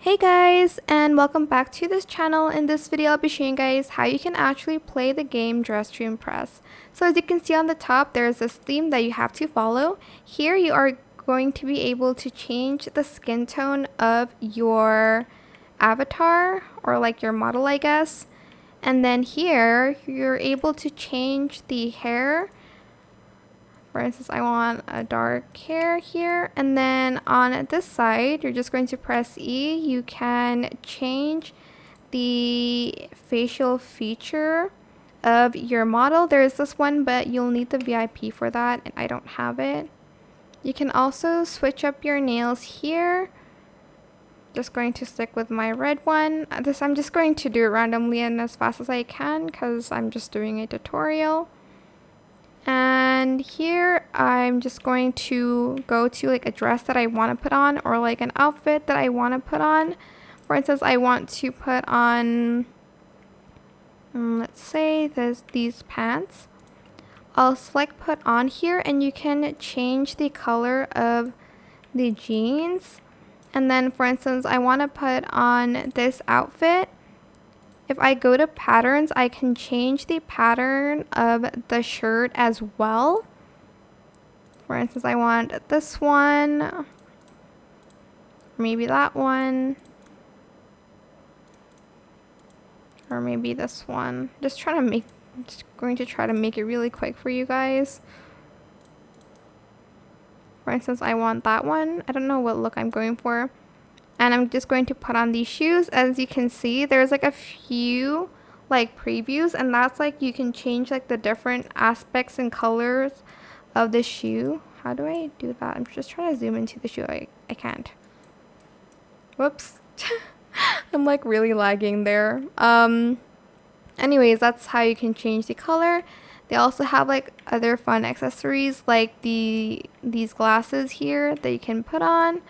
Hey guys, and welcome back to this channel. In this video I'll be showing you guys how you can actually play the game Dress to Impress. So as you can see on the top, there's this theme that you have to follow. Here you are going to be able to change the skin tone of your avatar, or like your model I guess. And then here you're able to change the hair. For instance, I want a dark hair here, and then on this side you're just going to press E. You can change the facial feature of your model. There's this one, but you'll need the VIP for that, and I don't have it. You can also switch up your nails here. Just going to stick with my red one. I'm just going to do it randomly and as fast as I can because I'm just doing a tutorial. And here I'm just going to go to like a dress that I want to put on, or like an outfit that I want to put on. For instance, I want to put on, let's say these pants. I'll select put on here, and you can change the color of the jeans. And then for instance, I want to put on this outfit. If I go to patterns, I can change the pattern of the shirt as well. For instance, I want this one, maybe that one, or maybe this one. Just going to try to make it really quick for you guys. For instance, I want that one. I don't know what look I'm going for. And I'm just going to put on these shoes. As you can see, there's like a few like previews, and that's like you can change like the different aspects and colors of the shoe. How do I do that? I'm just trying to zoom into the shoe. I can't. Whoops. I'm like really lagging there. Anyways, that's how you can change the color. They also have like other fun accessories like these glasses here that you can put on.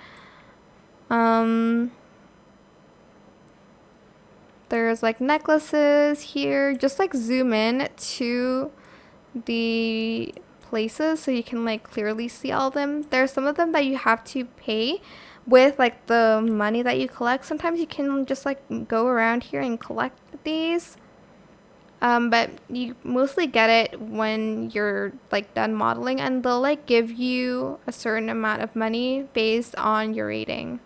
There's like necklaces here. Just like zoom in to the places so you can like clearly see all of them. There's some of them that you have to pay with like the money that you collect. Sometimes you can just like go around here and collect these. But you mostly get it when you're like done modeling, and they'll like give you a certain amount of money based on your rating.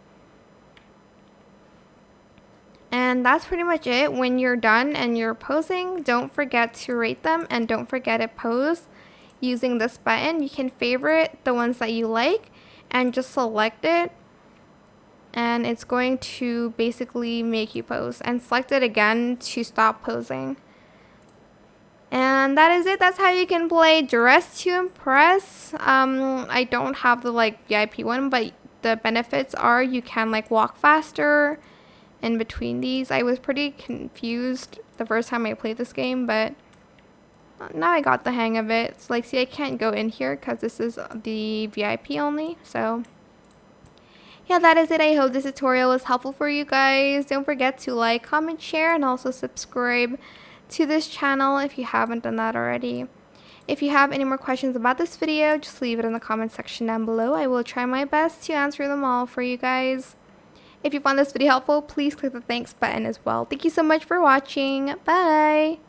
And that's pretty much it. When you're done and you're posing, don't forget to rate them, and don't forget to pose using this button. You can favorite the ones that you like and just select it, and it's going to basically make you pose, and select it again to stop posing. And that is it. That's how you can play Dress to Impress. I don't have the like VIP one, but the benefits are you can like walk faster in between these. I was pretty confused the first time I played this game, but now I got the hang of it. So like, see, I can't go in here because this is the VIP only. So yeah, that is it. I hope this tutorial was helpful for you guys. Don't forget to like, comment, share, and also subscribe to this channel if you haven't done that already. If you have any more questions about this video, just leave it in the comment section down below. I will try my best to answer them all for you guys. If you found this video helpful, please click the thanks button as well. Thank you so much for watching. Bye!